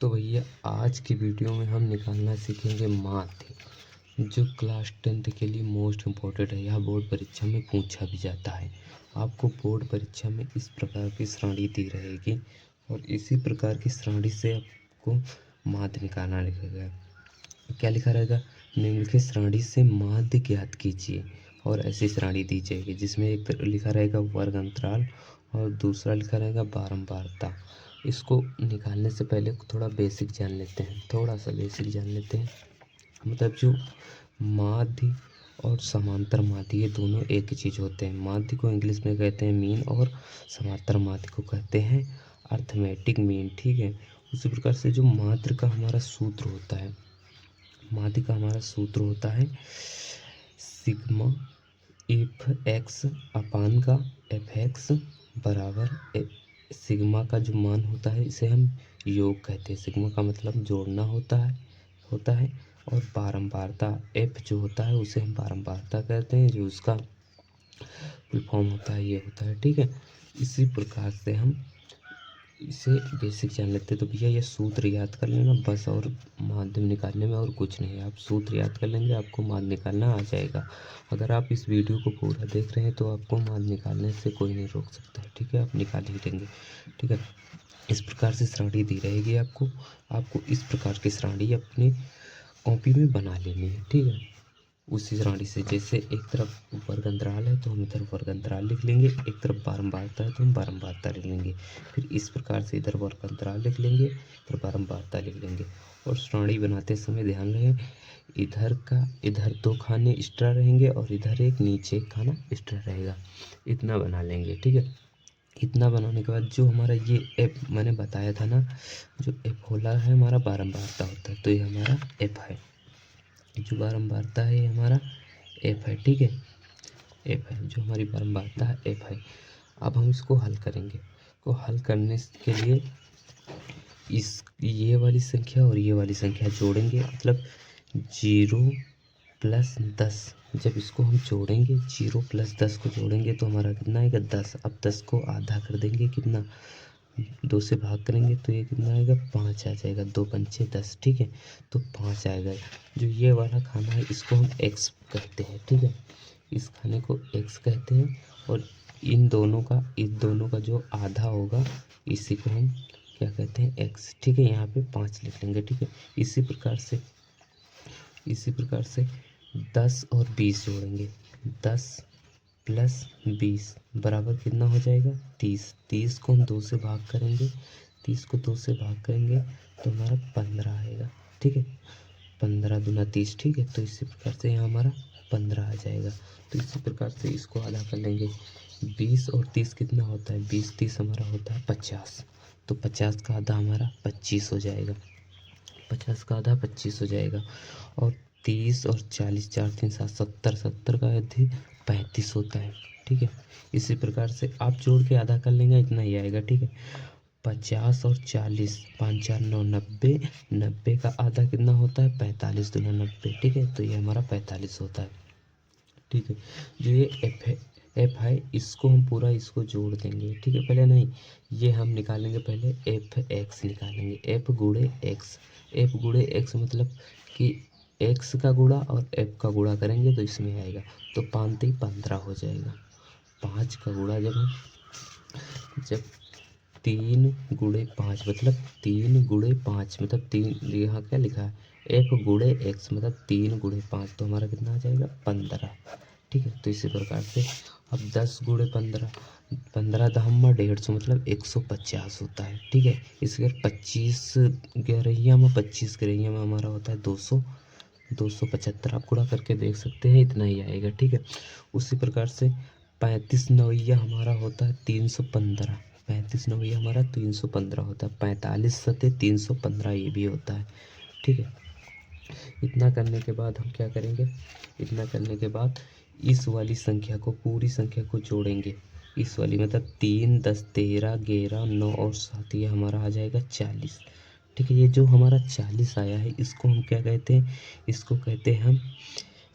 तो भैया आज की वीडियो में हम निकालना सीखेंगे माध्य, जो क्लास 10th के लिए मोस्ट इम्पोर्टेंट है। यह बोर्ड परीक्षा में पूछा भी जाता है। आपको बोर्ड परीक्षा में इस प्रकार की श्रेणी दी रहेगी और इसी प्रकार की श्रेणी से आपको माध्य निकालना लिखेगा। क्या लिखा रहेगा? निम्नलिखित श्रेणी से माध्य ज्ञात कीजिए। और ऐसी श्रेणी दी जाएगी जिसमें एक लिखा रहेगा वर्ग अंतराल और दूसरा लिखा रहेगा बारंबारता। इसको निकालने से पहले थोड़ा बेसिक जान लेते हैं, थोड़ा सा बेसिक जान लेते हैं। मतलब जो माध्य और समांतर माध्य ये दोनों एक ही चीज़ होते हैं। माध्य को इंग्लिश में कहते हैं मीन और समांतर माध्य को कहते हैं अर्थमेटिक मीन। ठीक है। उसी प्रकार से जो माध्य का हमारा सूत्र होता है, माध्य का हमारा सूत्र होता है सिग्मा एफ एक्स अपान का एफ एक्स बराबर सिग्मा का जो मान होता है इसे हम योग कहते हैं। सिग्मा का मतलब जोड़ना होता है और बारंबारता एफ जो होता है उसे हम बारंबारता कहते हैं, जो उसका फुल फॉर्म होता है ये होता है। ठीक है। इसी प्रकार से हम इसे बेसिक जान लेते हैं। तो भैया ये सूत्र याद कर लेना बस, और माध्यम निकालने में और कुछ नहीं है। आप सूत्र याद कर लेंगे, आपको माध्य निकालना आ जाएगा। अगर आप इस वीडियो को पूरा देख रहे हैं तो आपको माध्य निकालने से कोई नहीं रोक सकता है। ठीक है, आप निकाल ही लेंगे। ठीक है। इस प्रकार से श्रेणी दी रहेगी आपको इस प्रकार की श्रेणी अपनी कॉपी में बना लेनी है। ठीक है। उसी श्रेणी से जैसे एक तरफ वर्ग अंतराल है तो हम इधर वर्ग अंतराल लिख लेंगे, एक तरफ बारंबारता है तो हम बारंबारता लिख लेंगे। फिर इस प्रकार से इधर वर्ग अंतराल लिख लेंगे, फिर बारंबारता लिख लेंगे। और श्रेणी बनाते समय ध्यान रहे इधर 2 खाने एक्स्ट्रा रहेंगे और इधर एक नीचे एक खाना एक्स्ट्रा रहेगा। इतना बना लेंगे। ठीक है। इतना बनाने के बाद जो हमारा ये एफ मैंने बताया था ना, जो एफ होला है हमारा बारंबारता होता है, तो ये हमारा एफ है। जो बारंबारता है हमारा एफ है। ठीक है, एफ है जो हमारी बारंबारता है एफ है। अब हम इसको हल करेंगे। को हल करने के लिए ये वाली संख्या और ये वाली संख्या जोड़ेंगे, मतलब 0 + 10। जब इसको हम जोड़ेंगे 0 + 10 को जोड़ेंगे तो हमारा कितना आएगा? 10। अब 10 को आधा कर देंगे, कितना? 2 से भाग करेंगे तो ये कितना आएगा? 5 आ जाएगा। 2 पंचे 10। ठीक है, तो 5 आएगा। जो ये वाला खाना है इसको हम एक्स कहते हैं। ठीक है, इस खाने को एक्स कहते हैं। और इन दोनों का जो आधा होगा इसी को हम क्या कहते हैं? एक्स। ठीक है, यहाँ पे 5 लिख लेंगे। ठीक है, इसी प्रकार से 10 और 20 जोड़ेंगे। 10 + 20 बराबर कितना हो जाएगा? 30। 30 को हम 2 से भाग करेंगे, 30 को 2 से भाग करेंगे तो हमारा 15 आएगा। ठीक है, 15 दूना 30। ठीक है, तो इसी प्रकार से यहाँ हमारा 15 आ जाएगा। तो इसी प्रकार से इसको आधा कर लेंगे। 20 और 30 कितना होता है? 20 30 हमारा होता है 50। तो 50 का आधा हमारा 25 हो जाएगा। 50 का आधा 25 हो जाएगा। और 30 और 40 4 3 7 70, 70 का आधा 35 होता है। ठीक है, इसी प्रकार से आप जोड़ के आधा कर लेंगे, इतना ही आएगा। ठीक है, 50 और 40 5 4 9 90, 90 का आधा कितना होता है? 45 दूना 90। ठीक है, तो ये हमारा 45 होता है। ठीक है, जो ये एफ है इसको हम पूरा इसको जोड़ देंगे। ठीक है, पहले नहीं, ये हम निकालेंगे पहले एफ एक्स निकालेंगे। एफ गुणे एक्स, एफ गुणे एक्स मतलब कि एक्स का गुणा और एफ का गुणा करेंगे तो इसमें आएगा। तो 5 × 15 हो जाएगा। 5 का गुणा जब 3 × 5 मतलब 3 × 5 मतलब 3, यहाँ क्या लिखा है? एफ गुणे एक्स मतलब 3 × 5, तो हमारा कितना आ जाएगा? 15। ठीक है, तो इसी प्रकार से अब 10 × 15, 15 दहम्मा 150 मतलब 150 होता है। ठीक है, इसके 25 गहरैया में 25 गहरैया में हमारा होता है 275। आप गुणा करके देख सकते हैं, इतना ही आएगा। ठीक है, उसी प्रकार से 35 नवैया हमारा होता है 315। 35 नवैया हमारा 315 होता है। 45 सते 315 ये भी होता है। ठीक है, इतना करने के बाद हम क्या करेंगे? इतना करने के बाद इस वाली संख्या को, पूरी संख्या को जोड़ेंगे। इस वाली मतलब 3 10 13 11 9 और 7, ये हमारा आ जाएगा 40। ठीक है, ये जो हमारा 40 आया है इसको हम क्या कहते हैं? इसको कहते हैं हम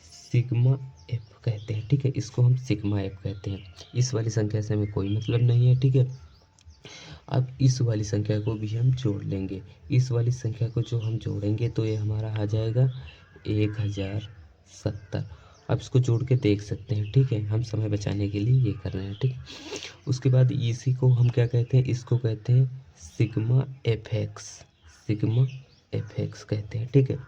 सिग्मा एफ कहते हैं। ठीक है, इसको हम सिग्मा एफ कहते हैं। इस वाली संख्या से हमें कोई मतलब नहीं है। ठीक है, अब इस वाली संख्या को भी हम जोड़ लेंगे। इस वाली संख्या को जो हम जोड़ेंगे तो ये हमारा आ जाएगा 1070। अब इसको जोड़ के देख सकते हैं, ठीक है। हम समय बचाने के लिए ये कर रहे हैं, ठीक। उसके बाद इसी को हम क्या कहते हैं, इसको कहते हैं सिग्मा एफ एक्स कहते हैं, ठीक है।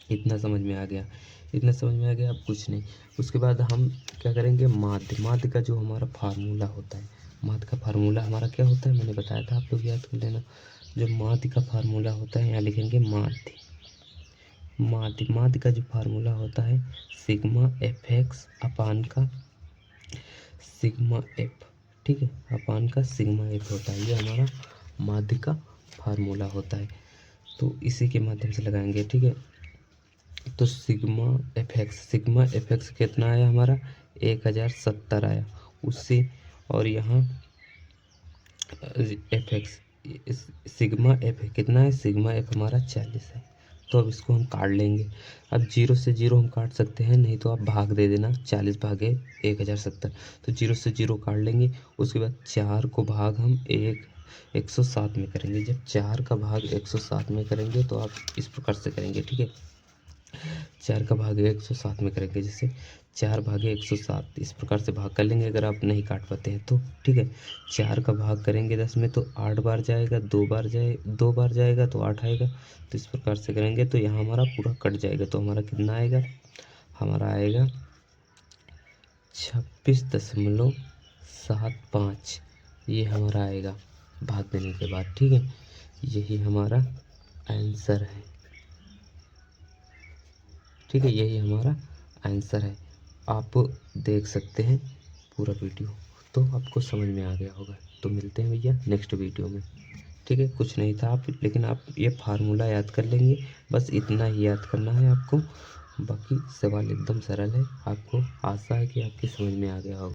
इतना समझ में आ गया, इतना समझ में आ गया। अब कुछ नहीं। उसके बाद हम क्या करेंगे, माध्य का जो हमारा फार्मूला होता है, माध्य का फार्मूला हमारा क्या होता है, मैंने बताया था, आप लोग याद कर लेना। जो माध्य का फार्मूला होता है, यहाँ लिखेंगे माध्य का जो फार्मूला होता है सिग्मा एफ एक्स अपान का सिग्मा एफ, ठीक है, अपान का सिग्मा एफ होता है। ये हमारा माध्य का फार्मूला होता है। तो इसी के माध्यम से लगाएंगे, ठीक है। तो सिग्मा एफ एक्स कितना आया हमारा, 1070 आया उससे। और यहाँ एफ एक्स सिग्मा एफ कितना है, सिग्मा एफ हमारा 40 है। तो अब इसको हम काट लेंगे। अब 0 से 0 हम काट सकते हैं, नहीं तो आप भाग दे देना, 40 भागे 1070। तो 0 से 0 काट लेंगे। उसके बाद 4 को भाग हम 107 में करेंगे। जब 4 का भाग 107 में करेंगे तो आप इस प्रकार से करेंगे, ठीक है। 4 का भाग 107 में करेंगे, जैसे 4 भागे 107 इस प्रकार से भाग कर लेंगे, अगर आप नहीं काट पाते हैं तो, ठीक है। 4 का भाग करेंगे 10 में तो 8 बार जाएगा, 2 बार जाएगा तो 8 आएगा। तो इस प्रकार से करेंगे तो यहाँ हमारा पूरा कट जाएगा। तो हमारा कितना आएगा, हमारा आएगा 26.75। ये हमारा आएगा भाग देने के बाद, ठीक है। यही हमारा आंसर है, ठीक है। यही हमारा आंसर है। आप देख सकते हैं पूरा वीडियो, तो आपको समझ में आ गया होगा। तो मिलते हैं भैया नेक्स्ट वीडियो में, ठीक है। कुछ नहीं था आप, लेकिन आप ये फार्मूला याद कर लेंगे, बस इतना ही याद करना है आपको। बाकी सवाल एकदम सरल है, आपको आशा है कि आपकी समझ में आ गया होगा।